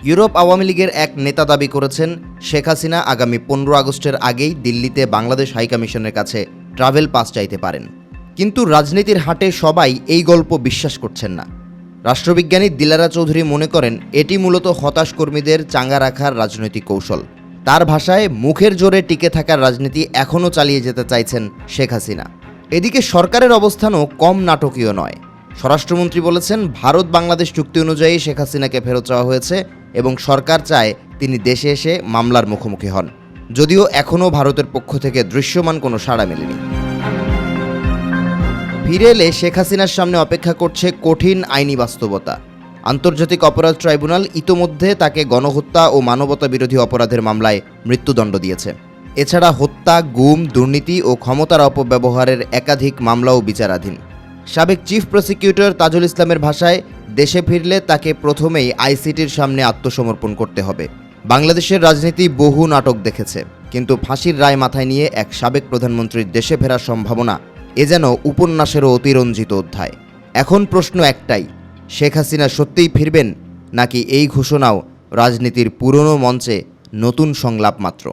Europe Awami লীগের এক নেতা দাবি করেছেন, শেখ হাসিনা আগামী 15 আগস্টের আগেই দিল্লিতে বাংলাদেশ হাইকমিশনের কাছে ট্রাভেল পাস চাইতে পারেন। কিন্তু রাজনীতির হাটে সবাই এই গল্প বিশ্বাস করছেন না। রাষ্ট্রবিজ্ঞানী দিলারা চৌধুরী মনে করেন, এটি মূলত হতাশ কর্মীদের চাঙ্গা রাখার রাজনৈতিক কৌশল। তার ভাষায়, মুখের জোরে টিকে থাকার রাজনীতি এখনও চালিয়ে যেতে চাইছেন শেখ হাসিনা। এদিকে সরকারের অবস্থানও কম নাটকীয় নয়। স্বরাষ্ট্রমন্ত্রী বলেছেন, ভারত বাংলাদেশ চুক্তি অনুযায়ী শেখ হাসিনাকে ফেরত চাওয়া হয়েছে এবং সরকার চায় তিনি দেশে এসে মামলার মুখোমুখি হন, যদিও এখনও ভারতের পক্ষ থেকে দৃশ্যমান কোনো সাড়া মেলেনি। ফিরে এলে শেখ হাসিনার সামনে অপেক্ষা করছে কঠিন আইনি বাস্তবতা। আন্তর্জাতিক অপরাধ ট্রাইব্যুনাল ইতোমধ্যে তাকে গণহত্যা ও মানবতা বিরোধী অপরাধের মামলায় মৃত্যুদণ্ড দিয়েছে। এছাড়া হত্যা, গুম, দুর্নীতি ও ক্ষমতার অপব্যবহারের একাধিক মামলাও বিচারাধীন। সাবেক চিফ প্রসিকিউটর তাজুল ইসলামের ভাষায়, দেশে ফিরলে তাকে প্রথমেই আইসিটির সামনে আত্মসমর্পণ করতে হবে। বাংলাদেশের রাজনীতি বহু নাটক দেখেছে, কিন্তু ফাঁসির রায় মাথায় নিয়ে এক সাবেক প্রধানমন্ত্রীর দেশে ফেরার সম্ভাবনা এ যেন উপন্যাসেরও অতিরঞ্জিত অধ্যায়। এখন প্রশ্ন একটাই, শেখ হাসিনা সত্যিই ফিরবেন, নাকি এই ঘোষণাও রাজনীতির পুরনো মঞ্চে নতুন সংলাপ মাত্র?